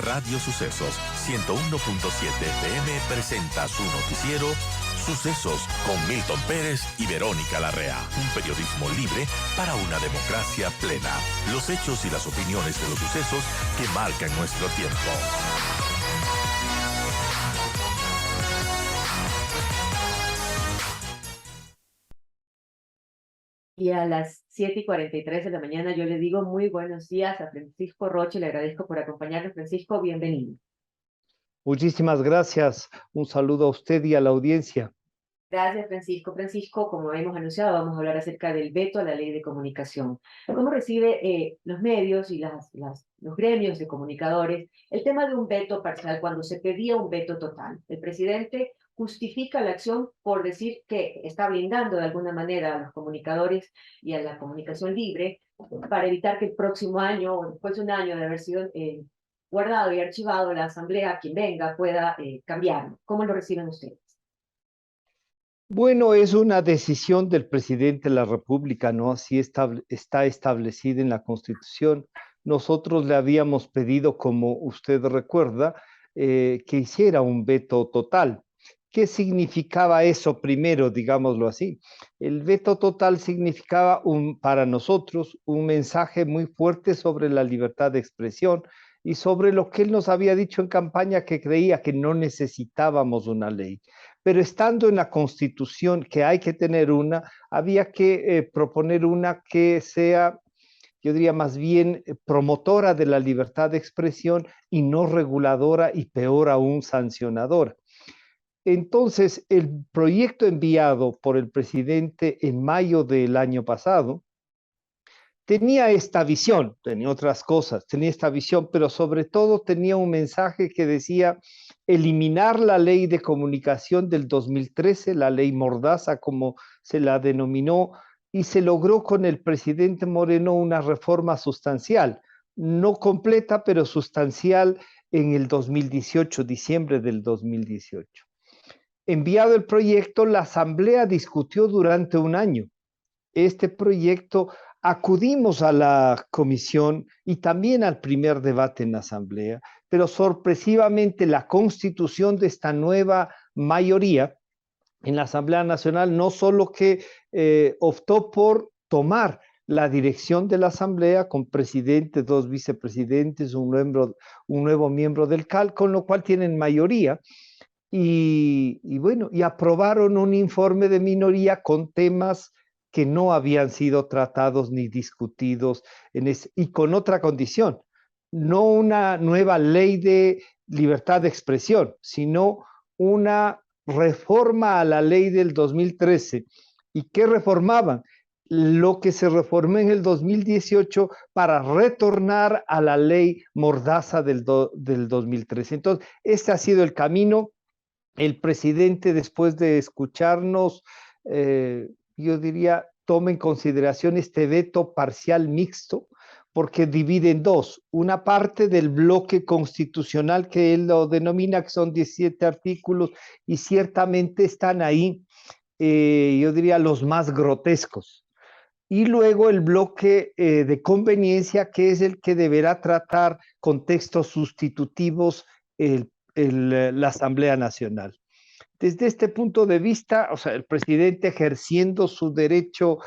Radio Sucesos 101.7 FM presenta su noticiero Sucesos con Milton Pérez y Verónica Larrea. Un periodismo libre para una democracia plena. Los hechos y las opiniones de los sucesos que marcan nuestro tiempo. Y a las 7:43 de la mañana yo le digo muy buenos días a Francisco Roche. Le agradezco por acompañarnos. Francisco, bienvenido. Muchísimas gracias. Un saludo a usted y a la audiencia. Gracias, Francisco. Francisco, como hemos anunciado, vamos a hablar acerca del veto a la ley de comunicación. ¿Cómo recibe los medios y los gremios de comunicadores el tema de un veto parcial cuando se pedía un veto total? El presidente justifica la acción por decir que está blindando de alguna manera a los comunicadores y a la comunicación libre para evitar que el próximo año, o después de un año de haber sido guardado y archivado, la Asamblea, quien venga, pueda cambiarlo. ¿Cómo lo reciben ustedes? Bueno, es una decisión del presidente de la República, ¿no? Así está establecida en la Constitución. Nosotros le habíamos pedido, como usted recuerda, que hiciera un veto total. ¿Qué significaba eso primero, digámoslo así? El veto total significaba para nosotros un mensaje muy fuerte sobre la libertad de expresión y sobre lo que él nos había dicho en campaña, que creía que no necesitábamos una ley. Pero estando en la Constitución que hay que tener una, había que proponer una que sea, yo diría más bien, promotora de la libertad de expresión y no reguladora y peor aún sancionadora. Entonces, el proyecto enviado por el presidente en mayo del año pasado tenía esta visión, tenía otras cosas, tenía esta visión, pero sobre todo tenía un mensaje que decía eliminar la ley de comunicación del 2013, la ley Mordaza, como se la denominó, y se logró con el presidente Moreno una reforma sustancial, no completa, pero sustancial en el 2018, diciembre del 2018. Enviado el proyecto, la Asamblea discutió durante un año este proyecto. Acudimos a la comisión y también al primer debate en la Asamblea, pero sorpresivamente la constitución de esta nueva mayoría en la Asamblea Nacional no solo que optó por tomar la dirección de la Asamblea con presidente, dos vicepresidentes, un nuevo miembro del CAL, con lo cual tienen mayoría. Y bueno, y aprobaron un informe de minoría con temas que no habían sido tratados ni discutidos y con otra condición, no una nueva ley de libertad de expresión, sino una reforma a la ley del 2013. ¿Y qué reformaban? Lo que se reformó en el 2018 para retornar a la ley Mordaza del 2013. Entonces, este ha sido el camino. El presidente, después de escucharnos, yo diría, toma en consideración este veto parcial mixto, porque divide en dos. Una parte del bloque constitucional, que él lo denomina, que son 17 artículos, y ciertamente están ahí, yo diría, los más grotescos. Y luego el bloque de conveniencia, que es el que deberá tratar con textos sustitutivos la Asamblea Nacional. Desde este punto de vista, o sea, el presidente ejerciendo su derecho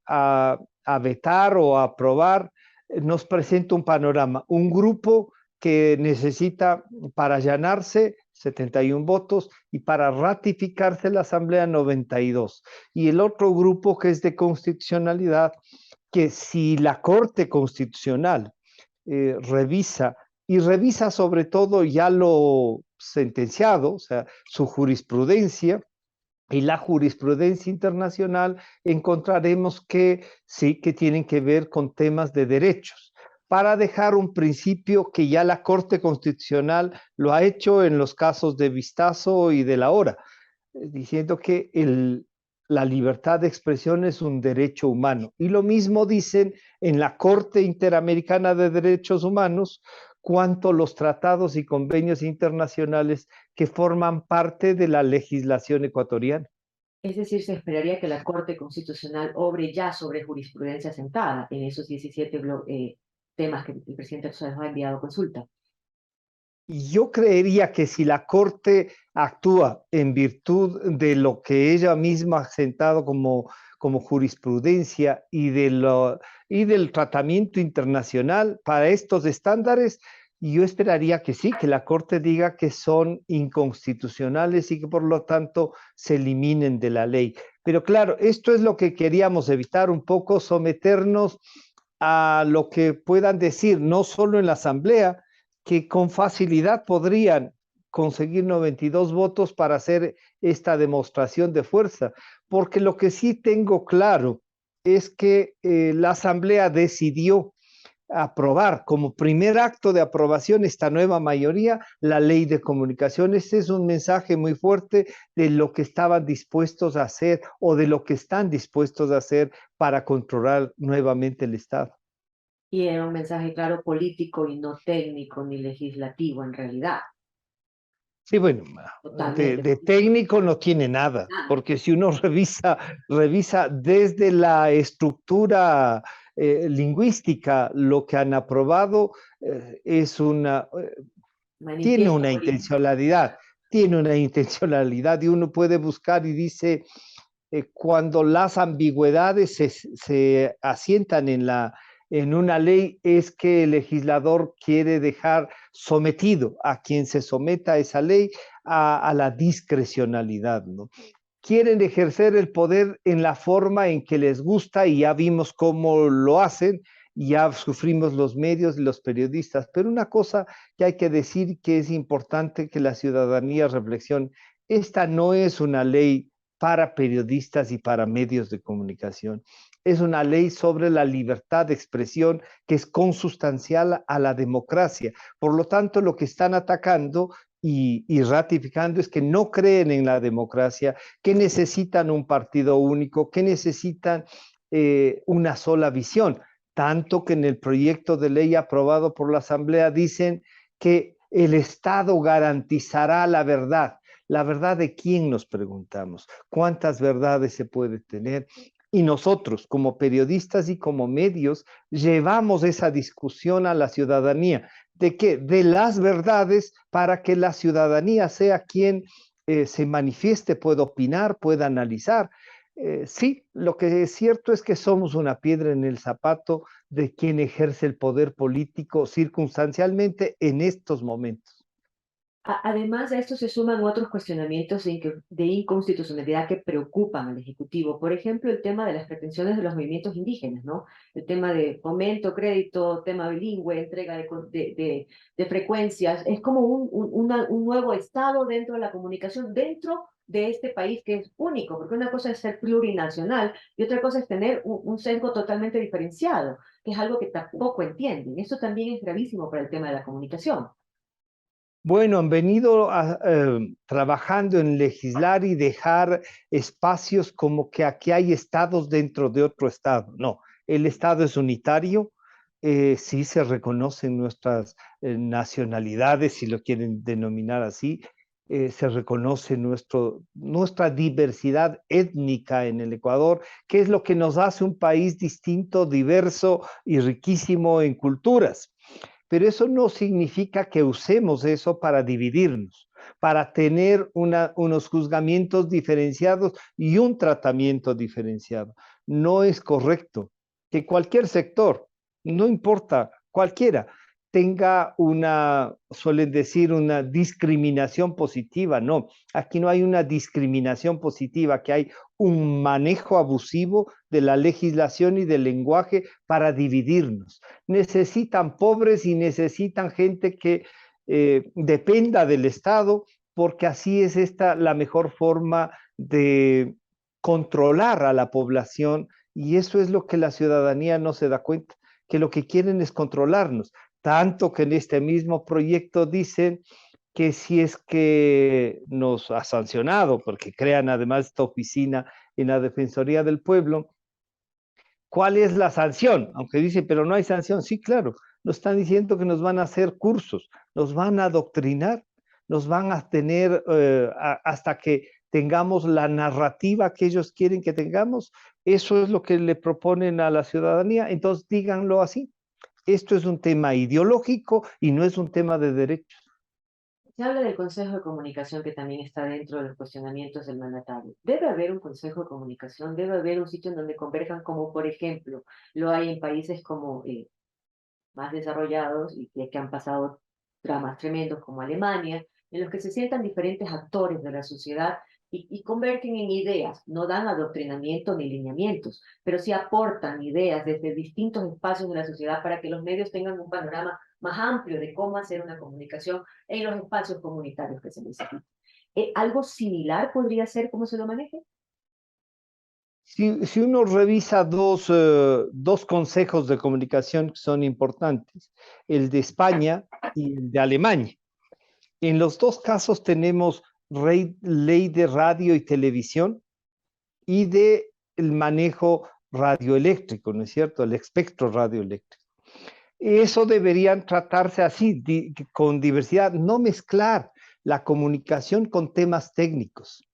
a vetar o a aprobar, nos presenta un panorama, un grupo que necesita para allanarse 71 votos y para ratificarse la Asamblea 92. Y el otro grupo, que es de constitucionalidad, que si la Corte Constitucional revisa sobre todo ya lo sentenciado, o sea, su jurisprudencia y la jurisprudencia internacional, encontraremos que sí, que tienen que ver con temas de derechos, para dejar un principio que ya la Corte Constitucional lo ha hecho en los casos de Vistazo y de la Hora, diciendo que la libertad de expresión es un derecho humano. Y lo mismo dicen en la Corte Interamericana de Derechos Humanos, cuanto los tratados y convenios internacionales que forman parte de la legislación ecuatoriana. Es decir, se esperaría que la Corte Constitucional obre ya sobre jurisprudencia sentada en esos 17 temas que el presidente nos ha enviado a consulta. yo creería que si la Corte actúa en virtud de lo que ella misma ha sentado como jurisprudencia y del tratamiento internacional para estos estándares, yo esperaría que sí, que la Corte diga que son inconstitucionales y que por lo tanto se eliminen de la ley. Pero claro, esto es lo que queríamos evitar un poco, someternos a lo que puedan decir, no solo en la Asamblea, que con facilidad podrían conseguir 92 votos para hacer esta demostración de fuerza, porque lo que sí tengo claro es que la Asamblea decidió aprobar como primer acto de aprobación esta nueva mayoría la ley de comunicaciones. Este es un mensaje muy fuerte de lo que estaban dispuestos a hacer o de lo que están dispuestos a hacer para controlar nuevamente el Estado. Y era un mensaje claro político y no técnico ni legislativo en realidad. Sí, bueno, Totalmente. de técnico no tiene nada, Nada. porque si uno revisa desde la estructura lingüística lo que han aprobado, es tiene una intencionalidad y uno puede buscar y dice, cuando las ambigüedades se asientan en una ley, es que el legislador quiere dejar sometido a quien se someta a esa ley a la discrecionalidad, ¿no? Quieren ejercer el poder en la forma en que les gusta y ya vimos cómo lo hacen, ya sufrimos los medios y los periodistas, pero una cosa que hay que decir que es importante que la ciudadanía reflexione, esta no es una ley para periodistas y para medios de comunicación. Es una ley sobre la libertad de expresión que es consustancial a la democracia. Por lo tanto, lo que están atacando y ratificando es que no creen en la democracia, que necesitan un partido único, que necesitan una sola visión. Tanto que en el proyecto de ley aprobado por la Asamblea dicen que el Estado garantizará la verdad. ¿La verdad de quién, nos preguntamos? ¿Cuántas verdades se puede tener? Y nosotros, como periodistas y como medios, llevamos esa discusión a la ciudadanía. ¿De qué? De las verdades para que la ciudadanía sea quien se manifieste, pueda opinar, pueda analizar. Sí, lo que es cierto es que somos una piedra en el zapato de quien ejerce el poder político circunstancialmente en estos momentos. Además, a esto se suman otros cuestionamientos de inconstitucionalidad que preocupan al Ejecutivo. Por ejemplo, el tema de las pretensiones de los movimientos indígenas, ¿no? El tema de fomento, crédito, tema bilingüe, entrega de frecuencias. Es como un nuevo estado dentro de la comunicación, dentro de este país que es único, porque una cosa es ser plurinacional y otra cosa es tener un sesgo totalmente diferenciado, que es algo que tampoco entienden. Eso también es gravísimo para el tema de la comunicación. Bueno, han venido trabajando en legislar y dejar espacios como que aquí hay estados dentro de otro estado. No, el estado es unitario, sí se reconocen nuestras nacionalidades, si lo quieren denominar así, se reconoce nuestra diversidad étnica en el Ecuador, que es lo que nos hace un país distinto, diverso y riquísimo en culturas. Pero eso no significa que usemos eso para dividirnos, para tener unos juzgamientos diferenciados y un tratamiento diferenciado. No es correcto que cualquier sector, no importa, cualquiera, tenga suelen decir, una discriminación positiva. No, aquí no hay una discriminación positiva, que hay un manejo abusivo de la legislación y del lenguaje para dividirnos. Necesitan pobres y necesitan gente que dependa del Estado, porque así es la mejor forma de controlar a la población, y eso es lo que la ciudadanía no se da cuenta, que lo que quieren es controlarnos, tanto que en este mismo proyecto dicen que si es que nos ha sancionado, porque crean además esta oficina en la Defensoría del Pueblo, ¿cuál es la sanción? Aunque dicen, pero no hay sanción. Sí, claro, nos están diciendo que nos van a hacer cursos, nos van a adoctrinar, nos van a tener hasta que tengamos la narrativa que ellos quieren que tengamos. Eso es lo que le proponen a la ciudadanía. Entonces, díganlo así. Esto es un tema ideológico y no es un tema de derechos. Se habla del Consejo de Comunicación que también está dentro de los cuestionamientos del mandatario. ¿Debe haber un Consejo de Comunicación? ¿Debe haber un sitio en donde converjan como, por ejemplo, lo hay en países como más desarrollados y que han pasado dramas tremendos como Alemania, en los que se sientan diferentes actores de la sociedad y convergen en ideas, no dan adoctrinamiento ni lineamientos, pero sí aportan ideas desde distintos espacios de la sociedad para que los medios tengan un panorama más amplio de cómo hacer una comunicación en los espacios comunitarios que se necesitan. ¿Algo similar podría ser cómo se lo maneje? Si uno revisa dos consejos de comunicación que son importantes, el de España y el de Alemania. En los dos casos tenemos ley de radio y televisión y de el manejo radioeléctrico, ¿no es cierto? El espectro radioeléctrico. Eso deberían tratarse así, con diversidad, no mezclar la comunicación con temas técnicos,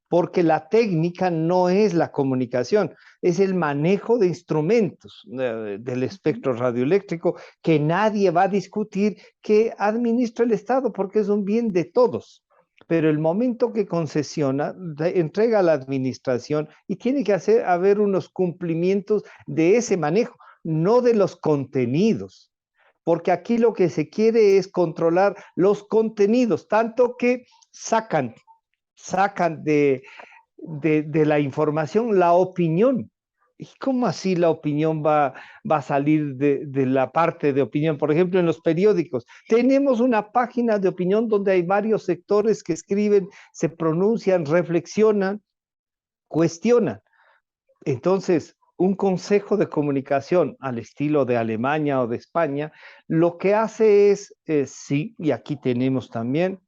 porque la técnica no es la comunicación, es el manejo de instrumentos del espectro radioeléctrico que nadie va a discutir que administra el Estado porque es un bien de todos. Pero el momento que concesiona, entrega a la administración y tiene que haber unos cumplimientos de ese manejo, no de los contenidos, porque aquí lo que se quiere es controlar los contenidos, tanto que sacan de la información la opinión. ¿Y cómo así la opinión va a salir de la parte de opinión? Por ejemplo, en los periódicos, tenemos una página de opinión donde hay varios sectores que escriben, se pronuncian, reflexionan, cuestionan. Entonces, un consejo de comunicación al estilo de Alemania o de España, lo que hace es, sí, y aquí tenemos también,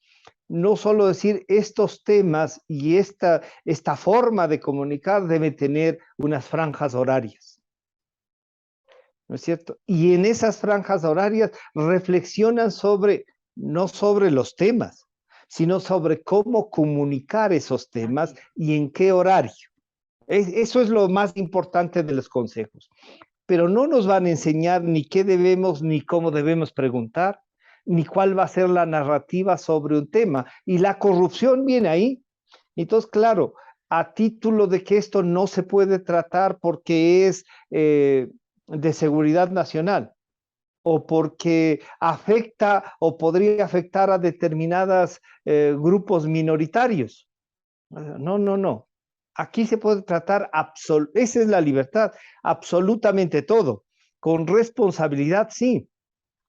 no solo decir estos temas y esta forma de comunicar debe tener unas franjas horarias, ¿no es cierto? Y en esas franjas horarias reflexionan no sobre los temas, sino sobre cómo comunicar esos temas y en qué horario. Eso es lo más importante de los consejos. Pero no nos van a enseñar ni qué debemos ni cómo debemos preguntar, ni cuál va a ser la narrativa sobre un tema. Y la corrupción viene ahí. Entonces, claro, a título de que esto no se puede tratar porque es de seguridad nacional o porque afecta o podría afectar a determinados grupos minoritarios. No, no, no. Aquí se puede tratar, esa es la libertad, absolutamente todo. Con responsabilidad, sí,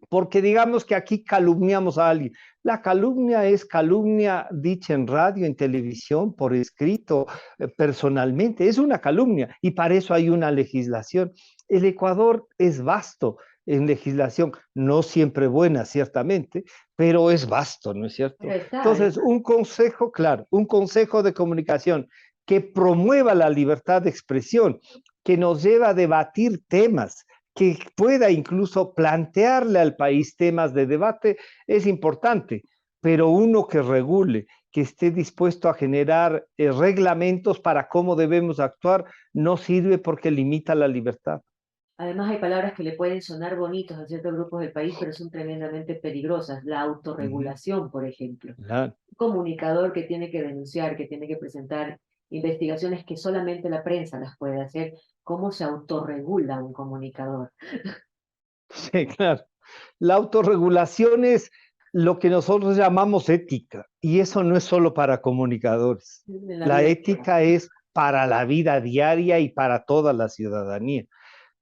porque digamos que aquí calumniamos a alguien. La calumnia es calumnia dicha en radio, en televisión, por escrito, personalmente. Es una calumnia y para eso hay una legislación. El Ecuador es vasto en legislación, no siempre buena, ciertamente, pero es vasto, ¿no es cierto? Entonces, un consejo, claro, un consejo de comunicación que promueva la libertad de expresión, que nos lleva a debatir temas, que pueda incluso plantearle al país temas de debate, es importante, pero uno que regule, que esté dispuesto a generar reglamentos para cómo debemos actuar, no sirve porque limita la libertad. Además, hay palabras que le pueden sonar bonitos a ciertos grupos del país, pero son tremendamente peligrosas. La autorregulación, por ejemplo. Claro. Un comunicador que tiene que denunciar, que tiene que presentar investigaciones que solamente la prensa las puede hacer. ¿Cómo se autorregula un comunicador? Sí, claro. La autorregulación es lo que nosotros llamamos ética, y eso no es solo para comunicadores. La ética es para la vida diaria y para toda la ciudadanía.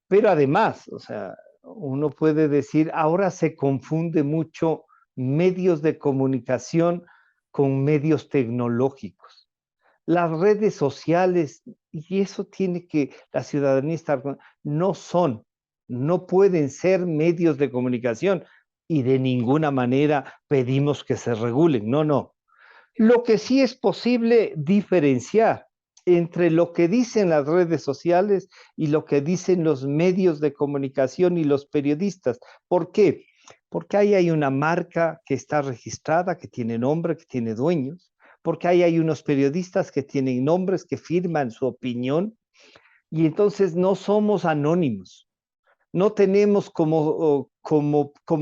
Pero además, o sea, uno puede decir, ahora se confunde mucho medios de comunicación con medios tecnológicos. Las redes sociales, y eso tiene que la ciudadanía estar con, no pueden ser medios de comunicación y de ninguna manera pedimos que se regulen. No, no. Lo que sí es posible diferenciar entre lo que dicen las redes sociales y lo que dicen los medios de comunicación y los periodistas. ¿Por qué? Porque ahí hay una marca que está registrada, que tiene nombre, que tiene dueños, porque ahí hay unos periodistas que tienen nombres, que firman su opinión, y entonces no somos anónimos. No tenemos como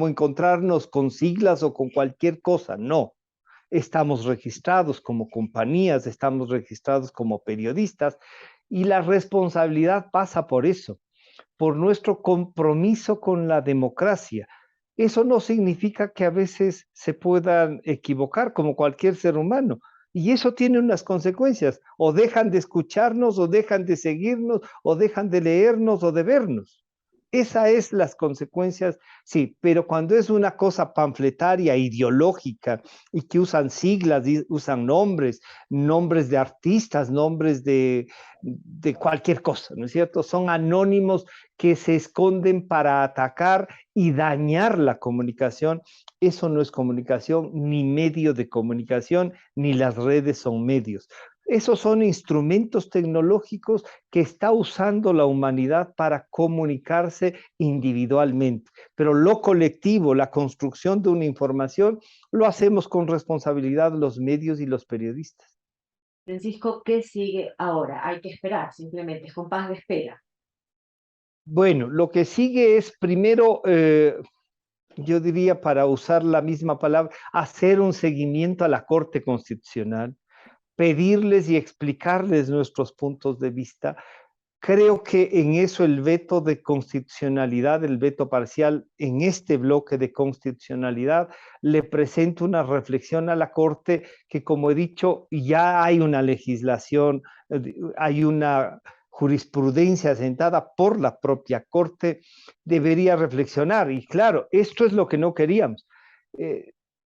encontrarnos con siglas o con cualquier cosa, no. estamos registrados como compañías, estamos registrados como periodistas, y la responsabilidad pasa por eso, por nuestro compromiso con la democracia. Eso no significa que a veces se puedan equivocar como cualquier ser humano. Y eso tiene unas consecuencias. O dejan de escucharnos, o dejan de seguirnos, o dejan de leernos, o de vernos. Esas es las consecuencias, sí, pero cuando es una cosa panfletaria, ideológica, y que usan siglas, usan nombres, nombres de artistas, nombres de cualquier cosa, ¿no es cierto? Son anónimos que se esconden para atacar y dañar la comunicación. Eso no es comunicación, ni medio de comunicación, ni las redes son medios. Esos son instrumentos tecnológicos que está usando la humanidad para comunicarse individualmente. Pero lo colectivo, la construcción de una información, lo hacemos con responsabilidad los medios y los periodistas. Francisco, ¿qué sigue ahora? Hay que esperar, simplemente es compás de espera. Bueno, lo que sigue es primero, yo diría, para usar la misma palabra, hacer un seguimiento a la Corte Constitucional, pedirles y explicarles nuestros puntos de vista. Creo que en eso el veto de constitucionalidad, el veto parcial en este bloque de constitucionalidad, le presenta una reflexión a la Corte que, como he dicho, ya hay una legislación, hay una jurisprudencia sentada por la propia Corte, debería reflexionar. Y claro, esto es lo que no queríamos.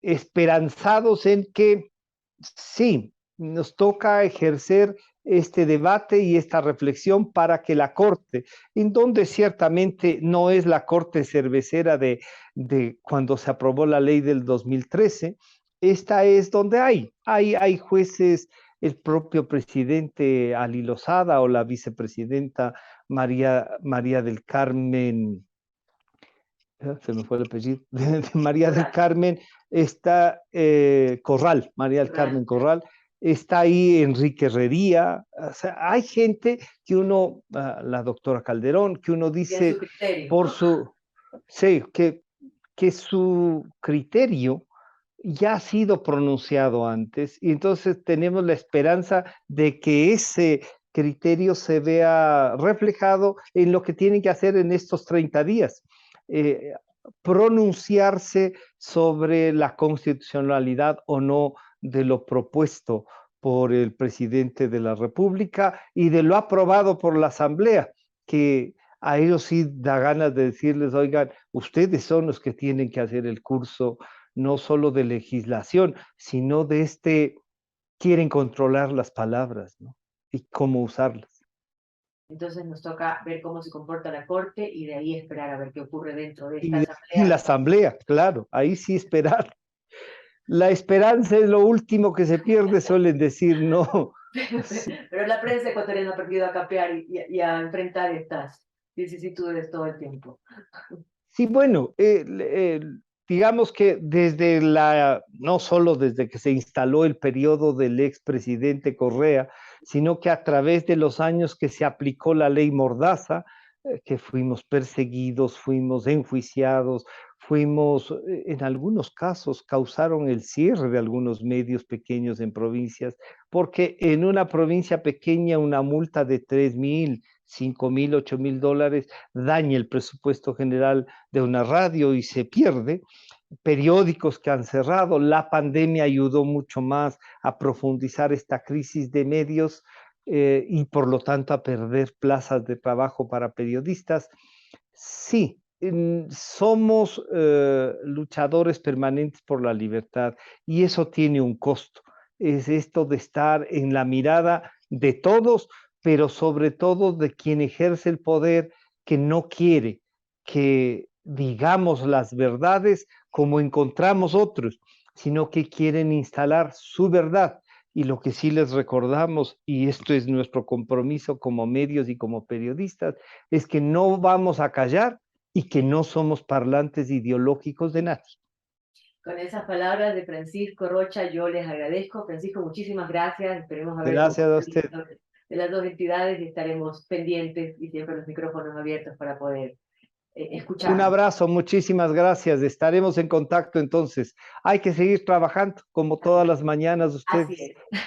Esperanzados en que sí, nos toca ejercer este debate y esta reflexión para que la Corte, en donde ciertamente no es la Corte cervecera de cuando se aprobó la ley del 2013, esta es donde hay jueces, el propio presidente Ali Lozada o la vicepresidenta María del Carmen, se me fue el apellido, de María del Carmen, está Corral, María del Carmen Corral, está ahí Enrique Herrería, o sea, hay gente que uno, la doctora Calderón, que uno Tiene su dice criterio. por su, sí, que su criterio ya ha sido pronunciado antes, y entonces tenemos la esperanza de que ese criterio se vea reflejado en lo que tienen que hacer en estos 30 días. Eh, pronunciarse sobre la constitucionalidad o no de lo propuesto por el presidente de la República y de lo aprobado por la Asamblea, que a ellos sí da ganas de decirles, oigan, ustedes son los que tienen que hacer el curso no solo de legislación, sino de quieren controlar las palabras, ¿no? Y cómo usarlas. Entonces nos toca ver cómo se comporta la Corte y de ahí esperar a ver qué ocurre dentro de esta Y la asamblea. asamblea, claro, ahí sí esperar. La esperanza es lo último que se pierde, suelen decir, no. Pero la prensa ecuatoriana ha aprendido a capear y a enfrentar estas vicisitudes todo el tiempo. Sí, bueno, digamos que no solo desde que se instaló el periodo del expresidente Correa, sino que a través de los años que se aplicó la ley Mordaza, que fuimos perseguidos, fuimos enjuiciados, en algunos casos, causaron el cierre de algunos medios pequeños en provincias, porque en una provincia pequeña una multa de 3.000, 5.000, 8.000 dólares daña el presupuesto general de una radio y se pierde, periódicos que han cerrado, la pandemia ayudó mucho más a profundizar esta crisis de medios y por lo tanto a perder plazas de trabajo para periodistas. Sí, somos luchadores permanentes por la libertad y eso tiene un costo. Es esto de estar en la mirada de todos, pero sobre todo de quien ejerce el poder que no quiere que digamos las verdades como encontramos otros, sino que quieren instalar su verdad. Y lo que sí les recordamos, y esto es nuestro compromiso como medios y como periodistas, es que no vamos a callar y que no somos parlantes ideológicos de nadie. Con esas palabras de Francisco Rocha, yo les agradezco. Francisco, muchísimas gracias. Esperemos haber Gracias a usted. de las dos entidades y estaremos pendientes y siempre los micrófonos abiertos para poder Un escucharnos. abrazo, muchísimas gracias. Estaremos en contacto entonces. Hay que seguir trabajando como todas las mañanas Así ustedes. es.